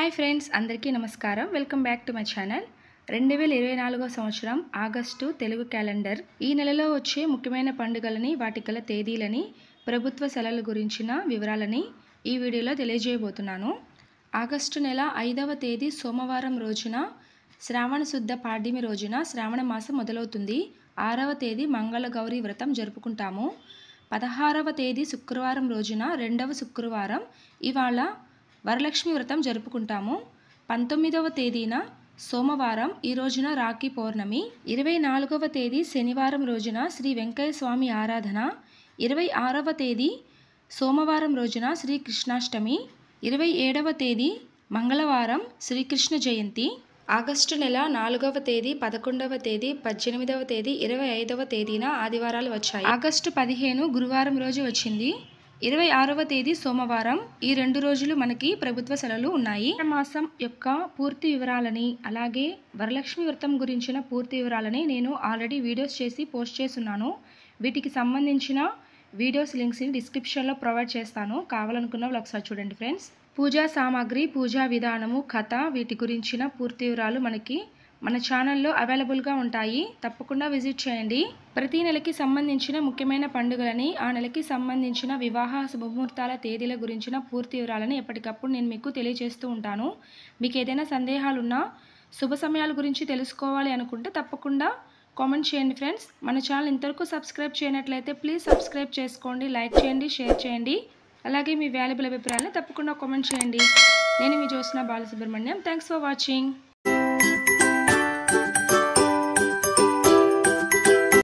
Hi friends, అందరికీ నమస్కారం. Welcome back to my channel. 2024 సంవత్సరం ఆగస్టు తెలుగు క్యాలెండర్. ఈ నెలలో వచ్చే ముఖ్యమైన పండుగలని, వాటి గల తేదీలని, ప్రభుత్వ సెలవుల గురించిన వివరాలని ఈ వీడియోలో తెలియజేయబోతున్నాను. ఆగస్టు నెల 5వ తేదీ సోమవారం రోజున శ్రావణ శుద్ధ పాడ్యమి రోజున శ్రావణ మాసం మొదలవుతుంది. 6వ తేదీ మంగళగౌరి వ్రతం జరుపుకుంటాము. 16వ తేదీ శుక్రవారం రోజున 2వ శుక్రవారం ఇవాళ వరలక్ష్మి వ్రతం జరుపుకుంటాము. 19వ తేదీన సోమవారం ఈ రోజున రాఖీ పౌర్ణమి. 24వ తేదీ శనివారం రోజున శ్రీ వెంకయ్య స్వామి ఆరాధన. 26వ తేదీ సోమవారం రోజున శ్రీ కృష్ణాష్టమి. 27వ తేదీ మంగళవారం శ్రీకృష్ణ జయంతి. ఆగస్టు నెల 4వ తేదీ, 11వ తేదీ, 18వ తేదీ, 25వ తేదీన ఆదివారాలు వచ్చాయి. ఆగస్టు 15 గురువారం రోజు వచ్చింది. 26వ తేదీ సోమవారం. ఈ 2 రోజులు మనకి ప్రభుత్వ సెలవులు ఉన్నాయి. మాసం యొక్క పూర్తి వివరాలని, అలాగే వరలక్ష్మి వ్రతం గురించిన పూర్తి వివరాలని నేను ఆల్రెడీ వీడియోస్ చేసి పోస్ట్ చేస్తున్నాను. వీటికి సంబంధించిన వీడియోస్ లింక్స్ని డిస్క్రిప్షన్లో ప్రొవైడ్ చేస్తాను. కావాలనుకున్న వాళ్ళు ఒకసారి చూడండి ఫ్రెండ్స్. పూజా సామాగ్రి, పూజా విధానము, కథ, వీటి గురించిన పూర్తి వివరాలు మనకి మన ఛానల్లో అవైలబుల్గా ఉంటాయి. తప్పకుండా విజిట్ చేయండి. ప్రతి నెలకి సంబంధించిన ముఖ్యమైన పండుగలని, ఆ నెలకి సంబంధించిన వివాహ శుభముహూర్తాల తేదీల గురించిన పూర్తి వివరాలని ఎప్పటికప్పుడు నేను మీకు తెలియజేస్తూ ఉంటాను. మీకు ఏదైనా సందేహాలున్నా, శుభ సమయాల గురించి తెలుసుకోవాలి అనుకుంటే తప్పకుండా కామెంట్ చేయండి ఫ్రెండ్స్. మన ఛానల్ ఇంతవరకు సబ్స్క్రైబ్ చేయనట్లయితే ప్లీజ్ సబ్స్క్రైబ్ చేసుకోండి, లైక్ చేయండి, షేర్ చేయండి. అలాగే మీ వాల్యుబుల్ అభిప్రాయాలను తప్పకుండా కామెంట్ చేయండి. నేను మీ Jyotsna Balasubramaniam. Thanks for watching.